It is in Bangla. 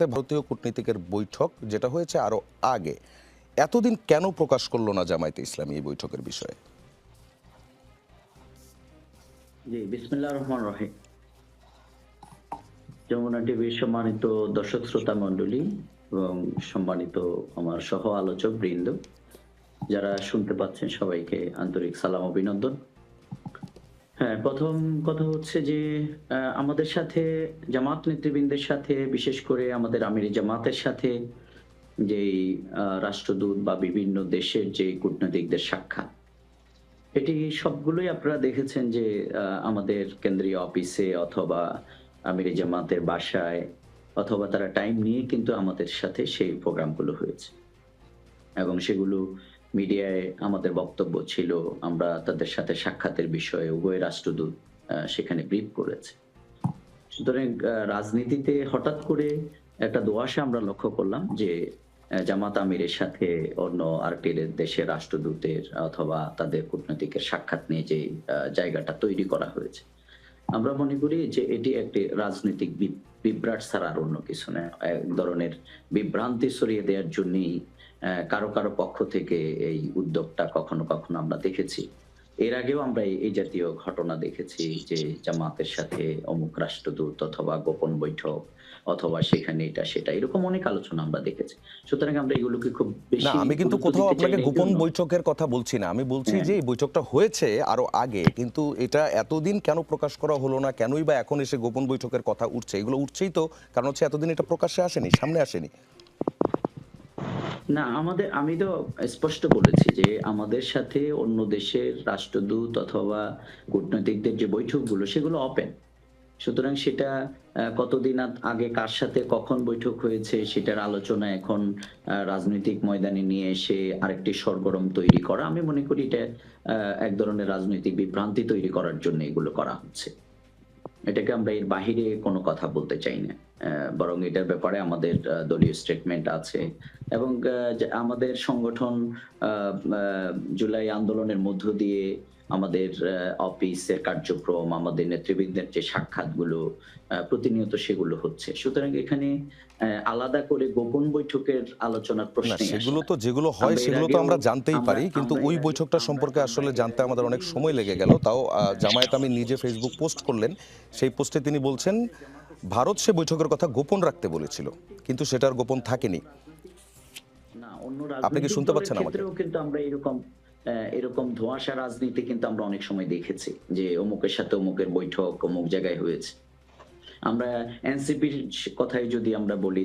ভারতীয় কূটনীতিকের বৈঠক যেটা হয়েছে আরো আগে, এতদিন কেন প্রকাশ করলো না জামায়াতে ইসলামী এই বৈঠকের বিষয়ে? জি, বিসমিল্লাহির রহমানির রহিম। যমুনা টিভির সম্মানিত দর্শক শ্রোতা মণ্ডলী এবং সম্মানিত আমার সহ আলোচক বৃন্দ, যারা শুনতে পাচ্ছেন সবাইকে আন্তরিক সালাম অভিনন্দন। হ্যাঁ, ১ম কথা হচ্ছে যে আমাদের সাথে জামাত নেতৃবৃন্দের সাথে বিশেষ করে আমাদের আমিরে জামাতের সাথে যেই রাষ্ট্রদূত বা বিভিন্ন দেশের যে কূটনীতিকদের সাক্ষাৎ, এটি সবগুলোই আপনারা দেখেছেন যে আমাদের কেন্দ্রীয় অফিসে অথবা আমিরে জামাতের বাসায় অথবা তারা টাইম নিয়ে কিন্তু আমাদের সাথে সেই প্রোগ্রামগুলো হয়েছে। এবং সেগুলো মিডিয়ায় আমাদের বক্তব্য ছিল। আমরা তাদের সাথে সাক্ষাতের বিষয়ে উভয় রাষ্ট্রদূত সেখানে ব্রিফ করেছে। সুতরাং রাজনীতিতে হঠাৎ করে একটা দোঁয়াশা আমরা লক্ষ্য করলাম যে জামাত আমিরের সাথে অন্য আরেকটি দেশের রাষ্ট্রদূতের অথবা তাদের কূটনীতিকের সাক্ষাৎ নিয়ে যে জায়গাটা তৈরি করা হয়েছে। আমরা মনে করি যে এটি একটি রাজনৈতিক বিভ্রাট ছাড়া আর অন্য কিছু না। এক ধরনের বিভ্রান্তি ছড়িয়ে দেওয়ার জন্যই কারো পক্ষ থেকে এই উদ্যোগটা কখনো কখনো আমরা দেখেছি। এর আগেও আমরা এই জাতীয় ঘটনা দেখেছি যে জামাতের সাথে অমুক রাষ্ট্রদূত অথবা গোপন বৈঠক অথবা সেখানে এটা সেটা এরকম অনেক আলোচনা আমরা দেখেছি। সুতরাং আমরা এগুলোকে খুব না, বেশি আমি কিন্তু গুরুত্ব কোথাও দিতে চাই আপনাকে না গোপন এইজন্য। বৈঠকের কথা বলছি না। আমি বলছি হ্যাঁ। যে এই বৈঠকটা হয়েছে আরো আগে, কিন্তু এটা এতদিন কেন প্রকাশ করা হলো না, কেনই বা এখন এসে গোপন বৈঠকের কথা উঠছে? এগুলো উঠছেই তো কারণ হচ্ছে এতদিন এটা প্রকাশ্যে আসেনি, সামনে আসেনি। না, আমি তো স্পষ্ট বলেছি যে আমাদের সাথে অন্য দেশের রাষ্ট্রদূত অথবা কূটনীতিকদের যে বৈঠকগুলো সেগুলো ওপেন। সুতরাং সেটা কতদিন আগে কার সাথে কখন বৈঠক হয়েছে সেটার আলোচনা এখন রাজনৈতিক ময়দানে নিয়ে এসে আরেকটি সরগরম তৈরি করা। আমি মনে করি এটা আ এক ধরনের রাজনৈতিক বিভ্রান্তি তৈরি করার জন্য এগুলো করা হচ্ছে। এটাকে আমরা এর বাহিরে কোনো কথা বলতে চাই না। বরং এটার ব্যাপারে আমাদের দলীয় স্টেটমেন্ট আছে এবং আমাদের সংগঠন আ আ জুলাই আন্দোলনের মধ্য দিয়ে আমাদের অফিসের কার্যক্রম, আমাদের নেতৃবৃন্দের যে সাক্ষাৎগুলো প্রতিনিয়ত সেগুলো হচ্ছে। সুতরাং এখানে আলাদা করে গোপন বৈঠকের আলোচনার না, প্রশ্নই আসে সেগুলো না। তো যেগুলো হয় আমরা এর সেগুলো তো আগেও আমরা জানতেই আমরা পারি, কিন্তু আমরা ওই এর আগে বৈঠকটা আমরা সম্পর্কে আমরা আসলে এর জানতে আগে আমাদের অনেক যেগুলো সময় লেগে গেল। দেখেছি তাও জামায়াত আমির নিজে ফেসবুক পোস্ট করলেন। সেই পোস্টে তিনি বলছেন ভারত সে বৈঠকের কথা গোপন রাখতে বলেছিল, কিন্তু সেটা আর গোপন থাকেনি। না, অন্য আপনি কি রাজনৈতিক শুনতে দলের পাচ্ছেন আমাকে? ক্ষেত্রেও কিন্তু আমরা এরকম ধোঁয়াশা রাজনীতি কিন্তু আমরা অনেক সময় দেখেছি। যে অমুকের সাথে অমুকের বৈঠক অমুক জায়গায় হয়েছে। আমরা এনসিপির কথাই যদি আমরা বলি